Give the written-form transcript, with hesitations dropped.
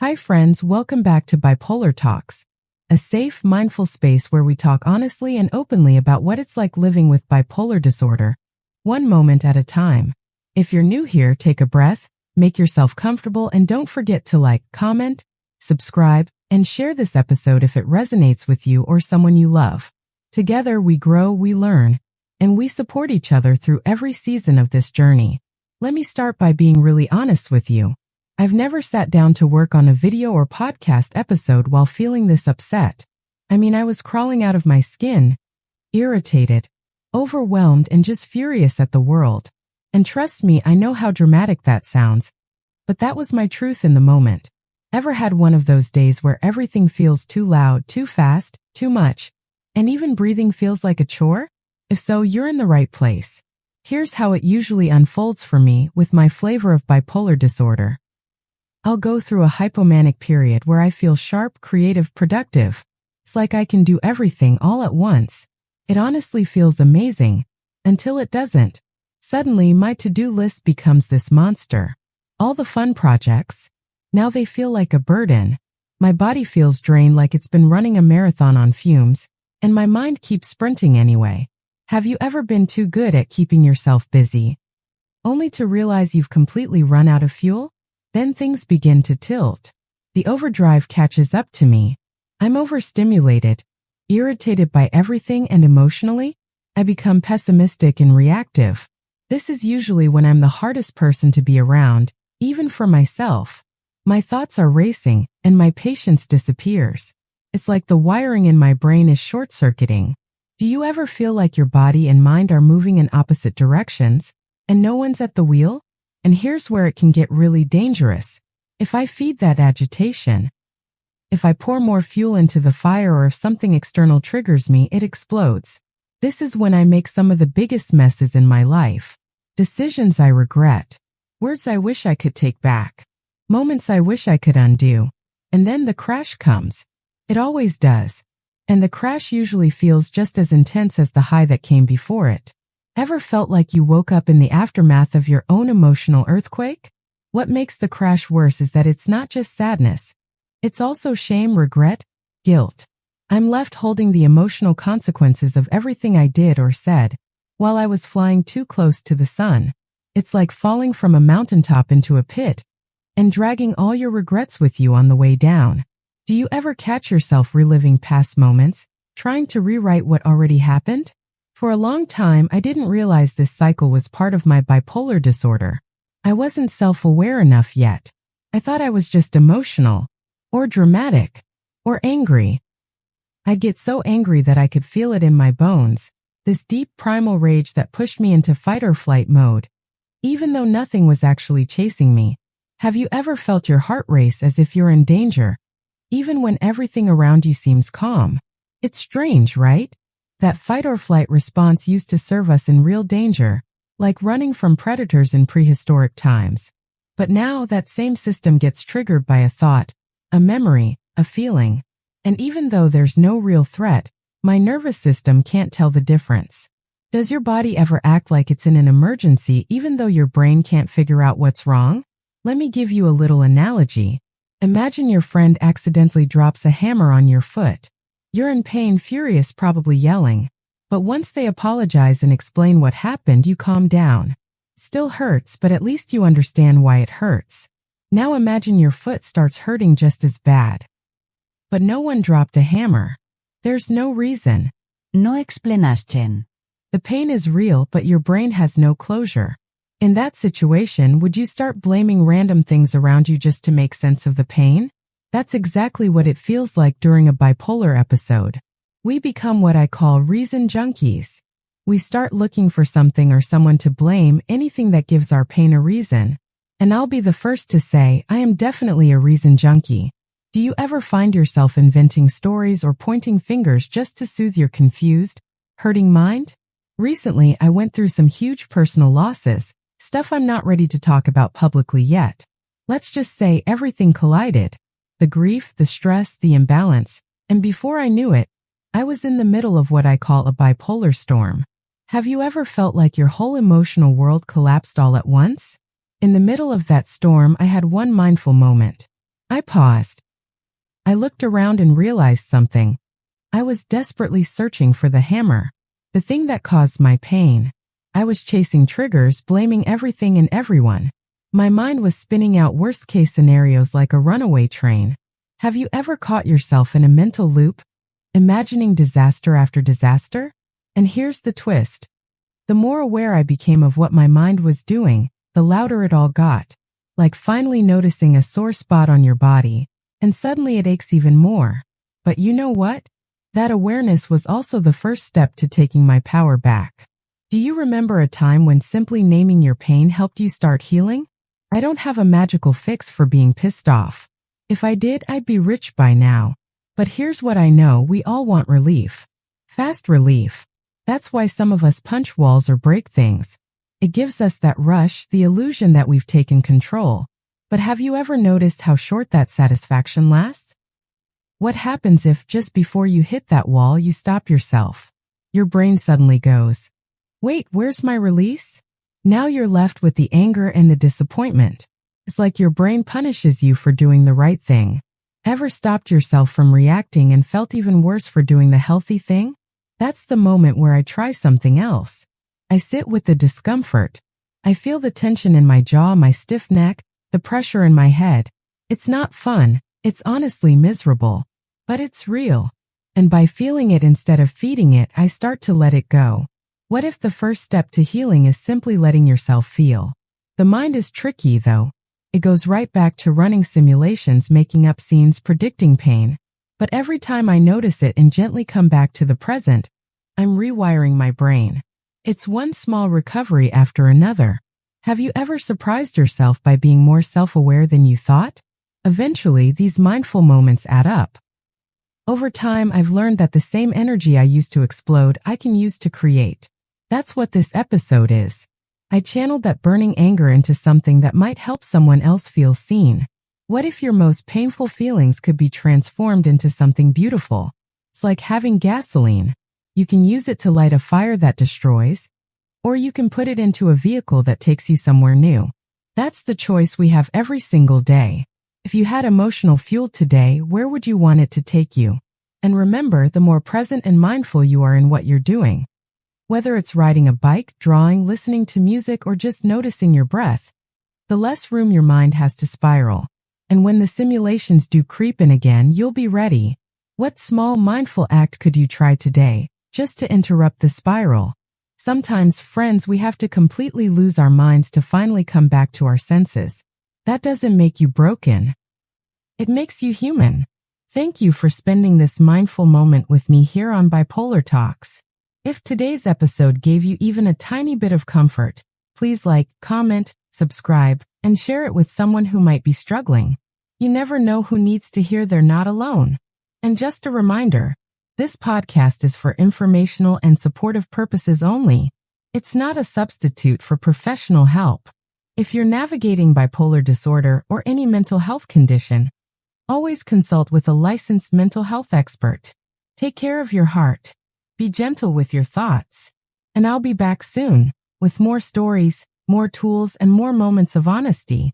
Hi friends, welcome back to Bipolar Talks, a safe, mindful space where we talk honestly and openly about what it's like living with bipolar disorder, one moment at a time. If you're new here, take a breath, make yourself comfortable, and don't forget to like, comment, subscribe, and share this episode if it resonates with you or someone you love. Together we grow, we learn, and we support each other through every season of this journey. Let me start by being really honest with you. I've never sat down to work on a video or podcast episode while feeling this upset. I was crawling out of my skin, irritated, overwhelmed, and just furious at the world. And trust me, I know how dramatic that sounds, but that was my truth in the moment. Ever had one of those days where everything feels too loud, too fast, too much, and even breathing feels like a chore? If so, you're in the right place. Here's how it usually unfolds for me with my flavor of bipolar disorder. I'll go through a hypomanic period where I feel sharp, creative, productive. It's like I can do everything all at once. It honestly feels amazing, until it doesn't. Suddenly, my to-do list becomes this monster. All the fun projects, now they feel like a burden. My body feels drained like it's been running a marathon on fumes, and my mind keeps sprinting anyway. Have you ever been too good at keeping yourself busy, only to realize you've completely run out of fuel? Then things begin to tilt. The overdrive catches up to me. I'm overstimulated, irritated by everything, and emotionally, I become pessimistic and reactive. This is usually when I'm the hardest person to be around, even for myself. My thoughts are racing, and my patience disappears. It's like the wiring in my brain is short-circuiting. Do you ever feel like your body and mind are moving in opposite directions, and no one's at the wheel? And here's where it can get really dangerous. If I feed that agitation, if I pour more fuel into the fire, or if something external triggers me, it explodes. This is when I make some of the biggest messes in my life. Decisions I regret. Words I wish I could take back. Moments I wish I could undo. And then the crash comes. It always does. And the crash usually feels just as intense as the high that came before it. Ever felt like you woke up in the aftermath of your own emotional earthquake? What makes the crash worse is that it's not just sadness. It's also shame, regret, guilt. I'm left holding the emotional consequences of everything I did or said while I was flying too close to the sun. It's like falling from a mountaintop into a pit and dragging all your regrets with you on the way down. Do you ever catch yourself reliving past moments, trying to rewrite what already happened? For a long time, I didn't realize this cycle was part of my bipolar disorder. I wasn't self-aware enough yet. I thought I was just emotional, or dramatic, or angry. I'd get so angry that I could feel it in my bones, this deep primal rage that pushed me into fight or flight mode, even though nothing was actually chasing me. Have you ever felt your heart race as if you're in danger, even when everything around you seems calm? It's strange, right? That fight or flight response used to serve us in real danger, like running from predators in prehistoric times. But now that same system gets triggered by a thought, a memory, a feeling. And even though there's no real threat, my nervous system can't tell the difference. Does your body ever act like it's in an emergency even though your brain can't figure out what's wrong? Let me give you a little analogy. Imagine your friend accidentally drops a hammer on your foot. You're in pain, furious, probably yelling. But once they apologize and explain what happened, you calm down. Still hurts, but at least you understand why it hurts. Now imagine your foot starts hurting just as bad. But no one dropped a hammer. There's no reason. No explanación. The pain is real, but your brain has no closure. In that situation, would you start blaming random things around you just to make sense of the pain? That's exactly what it feels like during a bipolar episode. We become what I call reason junkies. We start looking for something or someone to blame, anything that gives our pain a reason. And I'll be the first to say, I am definitely a reason junkie. Do you ever find yourself inventing stories or pointing fingers just to soothe your confused, hurting mind? Recently, I went through some huge personal losses, stuff I'm not ready to talk about publicly yet. Let's just say everything collided. The grief, the stress, the imbalance, and before I knew it, I was in the middle of what I call a bipolar storm. Have you ever felt like your whole emotional world collapsed all at once? In the middle of that storm, I had one mindful moment. I paused. I looked around and realized something. I was desperately searching for the hammer, the thing that caused my pain. I was chasing triggers, blaming everything and everyone. My mind was spinning out worst-case scenarios like a runaway train. Have you ever caught yourself in a mental loop, imagining disaster after disaster? And here's the twist. The more aware I became of what my mind was doing, the louder it all got. Like finally noticing a sore spot on your body, and suddenly it aches even more. But you know what? That awareness was also the first step to taking my power back. Do you remember a time when simply naming your pain helped you start healing? I don't have a magical fix for being pissed off. If I did, I'd be rich by now. But here's what I know, we all want relief. Fast relief. That's why some of us punch walls or break things. It gives us that rush, the illusion that we've taken control. But have you ever noticed how short that satisfaction lasts? What happens if, just before you hit that wall, you stop yourself? Your brain suddenly goes, "Wait, where's my release?" Now you're left with the anger and the disappointment. It's like your brain punishes you for doing the right thing. Ever stopped yourself from reacting and felt even worse for doing the healthy thing? That's the moment where I try something else. I sit with the discomfort. I feel the tension in my jaw, my stiff neck, the pressure in my head. It's not fun. It's honestly miserable. But it's real. And by feeling it instead of feeding it, I start to let it go. What if the first step to healing is simply letting yourself feel? The mind is tricky, though. It goes right back to running simulations, making up scenes, predicting pain. But every time I notice it and gently come back to the present, I'm rewiring my brain. It's one small recovery after another. Have you ever surprised yourself by being more self-aware than you thought? Eventually, these mindful moments add up. Over time, I've learned that the same energy I used to explode, I can use to create. That's what this episode is. I channeled that burning anger into something that might help someone else feel seen. What if your most painful feelings could be transformed into something beautiful? It's like having gasoline. You can use it to light a fire that destroys, or you can put it into a vehicle that takes you somewhere new. That's the choice we have every single day. If you had emotional fuel today, where would you want it to take you? And remember, the more present and mindful you are in what you're doing, whether it's riding a bike, drawing, listening to music, or just noticing your breath, the less room your mind has to spiral. And when the simulations do creep in again, you'll be ready. What small mindful act could you try today, just to interrupt the spiral? Sometimes, friends, we have to completely lose our minds to finally come back to our senses. That doesn't make you broken. It makes you human. Thank you for spending this mindful moment with me here on Bipolar Talks. If today's episode gave you even a tiny bit of comfort, please like, comment, subscribe, and share it with someone who might be struggling. You never know who needs to hear they're not alone. And just a reminder, this podcast is for informational and supportive purposes only. It's not a substitute for professional help. If you're navigating bipolar disorder or any mental health condition, always consult with a licensed mental health expert. Take care of your heart. Be gentle with your thoughts. And I'll be back soon with more stories, more tools, and more moments of honesty.